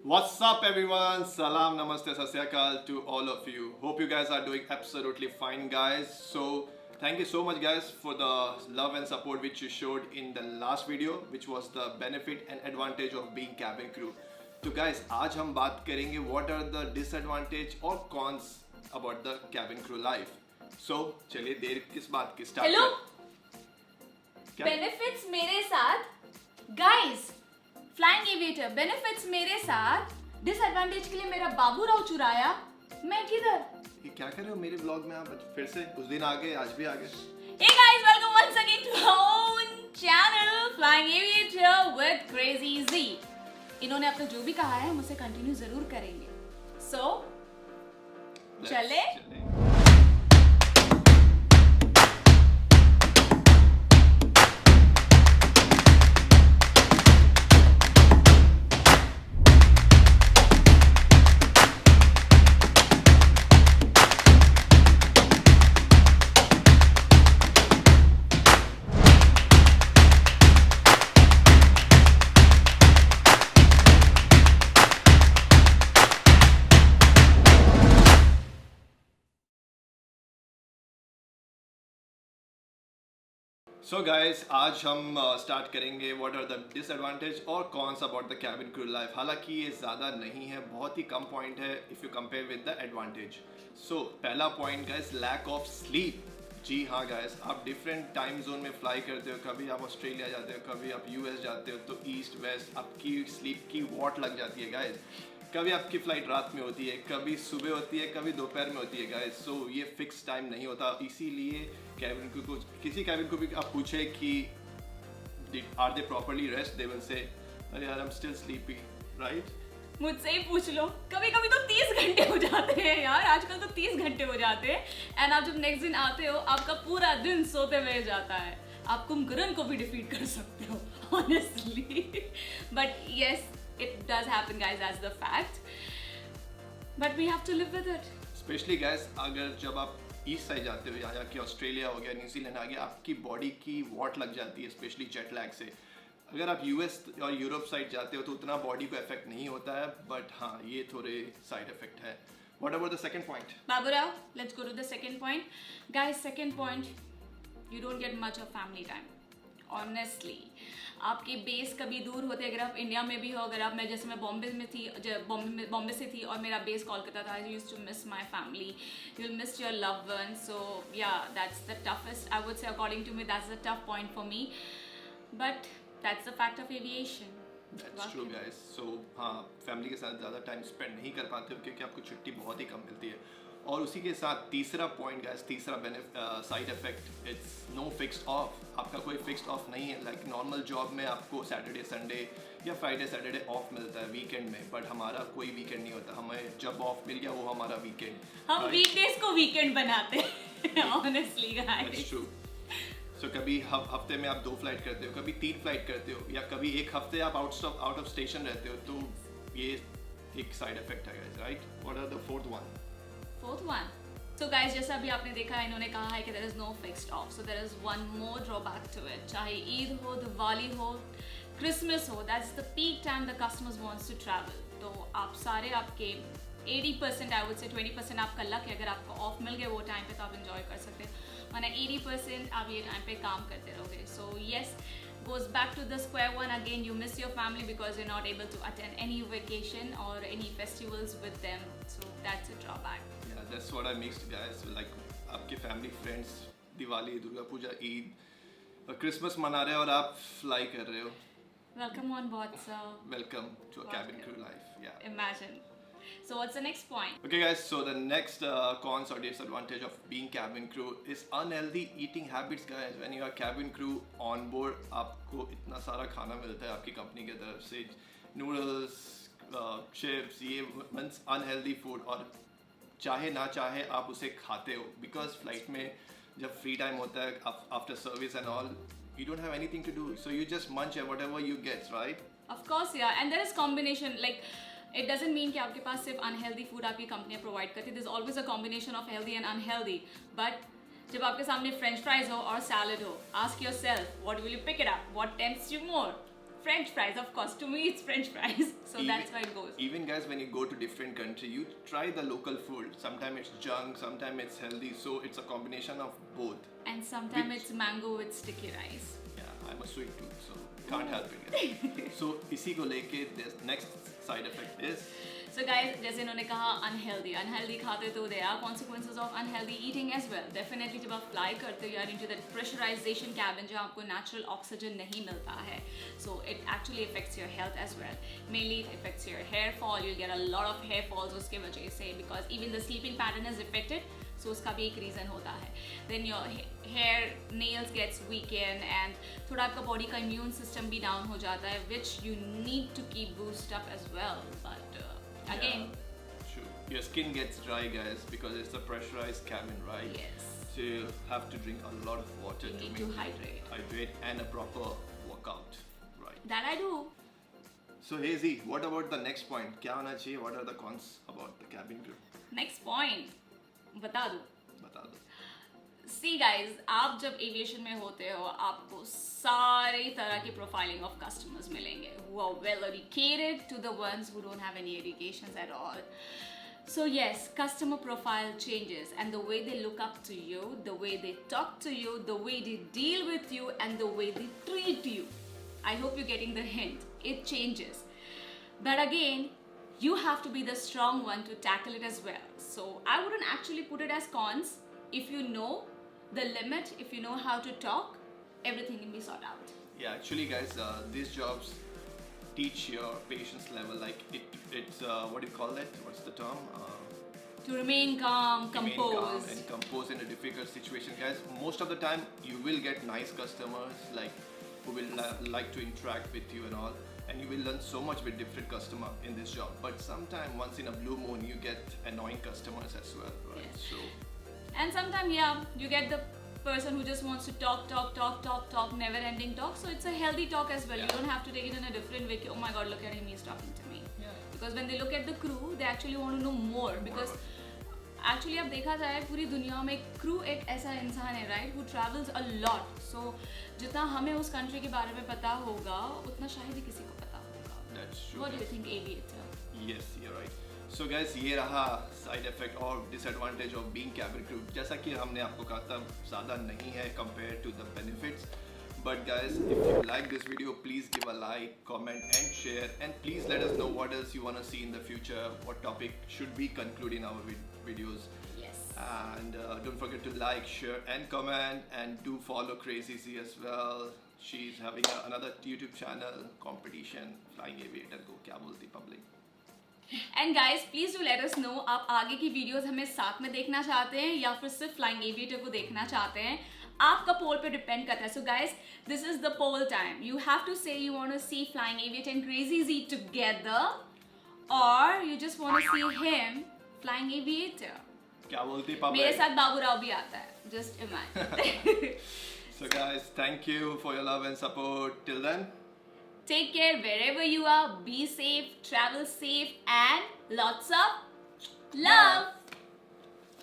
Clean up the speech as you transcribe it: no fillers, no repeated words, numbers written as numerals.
What's up, everyone? Salam, namaste, sat sri akal to all of you. Hope you guys are doing absolutely fine, guys. So, thank you so much, guys, for the love and support which you showed in the last video, which was the benefit and advantage of being cabin crew. तो guys, आज हम बात करेंगे what are the disadvantage और cons about the cabin crew life. So, चलिए देर किस बात की start Hello? क्या? बेनिफिट्स मेरे साथ गाइस फ्लाइंग एविएटर बेनिफिट्स मेरे साथ डिसएडवांटेज के लिए मेरा बाबू राव चुराया मैं किधर ये क्या कर रहे हो मेरे ब्लॉग में आप फिर से उस दिन आ गए आज भी आ गए hey guys welcome once again to our own channel Flying Aviator with Crazy ji इन्होंने अपना जो भी कहा है हम उसे कंटिन्यू जरूर करेंगे सो चले सो गाइस आज हम स्टार्ट करेंगे व्हाट आर द डिसएडवांटेज और cons about the cabin crew life. हालांकि ये ज़्यादा नहीं है, बहुत ही कम पॉइंट है if you compare with the advantage. So पहला point guys, lack of sleep. जी हाँ गाइस, आप डिफरेंट टाइम जोन में फ्लाई करते हो, कभी आप ऑस्ट्रेलिया जाते हो, कभी आप यूएस जाते हो, तो ईस्ट वेस्ट आपकी स्लीप की वॉट लग जाती है गाइस। कभी आपकी फ्लाइट रात में होती है, कभी सुबह होती है, कभी दोपहर में होती है गाइस। सो ये फिक्स टाइम नहीं होता, इसीलिए कैबिन क्रू को किसी कैबिन को भी आप पूछे कि are they properly rest, they will say अरे यार I am still sleepy, right? मुझसे ही पूछ लो, कभी कभी तो 30 घंटे हो जाते हैं यार, आजकल तो 30 घंटे हो जाते हैं। एंड आप जब नेक्स्ट दिन आते हो आपका पूरा दिन सोते हुए जाता है। आप कुंभकर्ण को भी डिफीट कर सकते हो honestly, but yes it does happen guys, that's the fact, but we have to live with it. Specially guys अगर जब आप ईस्ट साइड जाते हो या कि ऑस्ट्रेलिया हो गया, न्यूजीलैंड आ गया, आपकी बॉडी की वॉट लग जाती है स्पेशली जेट लैग से। अगर आप यूएस और यूरोप साइड जाते हो तो उतना बॉडी को इफेक्ट नहीं होता है, बट हाँ ये थोड़े साइड इफेक्ट है। What about the second point? Baburao, let's go to the second point guys. Second point, you don't get much of family time honestly. आपकी बेस कभी दूर होते, अगर आप इंडिया में भी हो, अगर आप, मैं जैसे मैं बॉम्बे में थी, बॉम्बे से थी और मेरा बेस कोलकाता था, I used to miss my family, you will miss your loved ones. So yeah that's the toughest, I would say according to me that's the tough point for me, but that's the fact of aviation. That's true guys. So हाँ, family के साथ ज़्यादा time spend नहीं कर पाते हो क्योंकि आपको छुट्टी बहुत ही कम मिलती है। और उसी के साथ तीसरा पॉइंट गाइस, तीसरा side effect, it's no fixed off. आपका कोई फिक्स्ड ऑफ नहीं है। लाइक नॉर्मल जॉब में आपको सैटरडे संडे या फ्राइडे सैटरडे ऑफ मिलता है वीकेंड में, बट हमारा कोई वीकेंड नहीं होता। हमें जब ऑफ मिल गया वो हमारा वीकेंड। हम वीकडेज को वीकेंड बनाते हैं honestly guys. That's true. So कभी हफ्ते में आप 2 फ्लाइट करते हो, कभी 3 फ्लाइट करते हो, या कभी एक हफ्ते आप आउट ऑफ स्टेशन रहते हो, तो ये एक साइड इफेक्ट है guys, right? What are the fourth one? Fourth one, so guys जैसा अभी आपने देखा है, इन्होंने कहा है कि there is no fixed off, so there is one more drawback to it. चाहे ईद हो, दिवाली हो, क्रिसमस हो, that's the peak time the customers wants to travel. तो आप सारे आपके 80% आई वुड से 20% आपका लक है, अगर आपको ऑफ मिल गए वो टाइम पे तो आप एंजॉय कर सकते हैं, वरना 80% आप ये टाइम पे काम करते रहोगे। So yes, goes back to the square one again. You miss your family because you're not able to attend any vacation or any festivals with them, so that's a drawback. Yeah, that's what I mixed guys. Like आपके family friends Diwali, Durga Puja, Eid और Christmas मना रहे हो और आप fly कर रहे हो। Welcome on board, sir. Welcome to a cabin crew life. Yeah. Imagine. So what's the next point? Okay guys, so the next cons or disadvantage of being cabin crew is unhealthy eating habits guys. When you are cabin crew on board, आपको इतना सारा खाना मिलता है आपकी company की तरफ से, नूडल्स, चिप्स, ये मीन्स अनहेल्दी फूड, और चाहे ना चाहे आप उसे खाते हो बिकॉज फ्लाइट में जब फ्री टाइम होता है after service and all, you don't have anything to do, so you just munch at whatever you get, right? Of course, yeah, and there is combination, like it doesn't mean कि आपके पास सिर्फ unhealthy food आपकी company provide करती है, there's always a combination of healthy and unhealthy, but जब आपके सामने French fries हो और सैलड हो, ask yourself what will you pick it up, what tempts you more, French fries, of course. To me, it's French fries. So that's why it goes. Even guys, when you go to different country, you try the local food. Sometimes it's junk, sometimes it's healthy. So it's a combination of both. And sometimes Which- it's mango with sticky rice. Yeah, I'm a sweet tooth, so can't help it. Guys. So इसी को लेके this next side effect is So guys, जैसे इन्होंने कहा unhealthy खाते तो there are consequences of unhealthy eating as well. Definitely जब आप fly करते हो you are into that pressurization cabin जहाँ आपको natural oxygen नहीं मिलता है. So it actually affects your health as well. Mainly it affects your hair fall. You'll get a lot of hair falls उसके वजह से because even the sleeping pattern is affected. So उसका भी एक reason होता है. Then your hair nails gets weakened and थोड़ा आपका body का immune system भी down हो जाता है which you need to keep boost up as well. But again, yeah, true. Your skin gets dry, guys, because it's a pressurized cabin, right? yes, So you have to drink a lot of water you to need to hydrate. and a proper workout, right? That I do. So Hazy, what about the next point? क्या होना चाहिए? What are the cons about the cabin crew? Next point, बता दूँ. बता दो. See guys, आप जब aviation में होते हो आपको सारे तरह की प्रोफाइलिंग ऑफ कस्टमर्स मिलेंगे who are well educated to the ones who don't have any educations at all. So yes, customer profile changes and the way they look up to you, the way they talk to you, the way they deal with you and the way they treat you. I hope you're getting the hint. It changes. But again, you have to be the strong one to tackle it as well. So I wouldn't actually put it as cons. If you know the limit, if you know how to talk, everything can be sorted out. Yeah, actually, guys, these jobs teach your patience level. Like it's what do you call that? What's the term? To remain calm, Remain calm composed. and compose in a difficult situation, guys. Most of the time, you will get nice customers like who will like to interact with you and all, and you will learn so much with different customer in this job. But sometimes, once in a blue moon, you get annoying customers as well, right? Yes. So. And sometimes, yeah, you get the person who just wants to talk, never ending talk. So it's a healthy talk as well. Yeah. You don't have to take it in a different way. Oh my god, look at him, he's talking to me. Yeah. Because when they look at the crew, they actually want to know more. Because actually, अब देखा जाए पूरी दुनिया में crew एक ऐसा इंसान है, right, who travels a lot. So जितना हमें उस country के बारे में पता होगा, उतना शायद ही किसी को पता होगा. That's true. What do you think, aviator? Yes, you're right. So guys, ये रहा side effect और disadvantage of being cabin crew. जैसा कि हमने आपको कहा था, ज़्यादा नहीं है compared to the benefits. But guys, if you like this video, please give a like, comment and share. And please let us know what else you want to see in the future. What topic should we conclude in our videos. Yes. And don't forget to like, share and comment. And do follow Crazy Z as well. She's having another YouTube channel, competition, Flying Aviator Go. क्या बोलती public? And guys please do let us know आप आगे की videos हमें साथ में देखना चाहते हैं या फिर सिर्फ फ्लाइंग एविएटर को देखना चाहते हैं. आपका पोल पे डिपेंड करता है. So guys this is the poll time. You have to say you want to see Flying Aviator and Crazy ji together और you just want to see him Flying Aviator. क्या बोलती public? मेरे साथ बाबूराव भी आता है. Just imagine. So guys, thank you for your love and support. Till then. Take care wherever you are. Be safe, travel safe, and lots of love.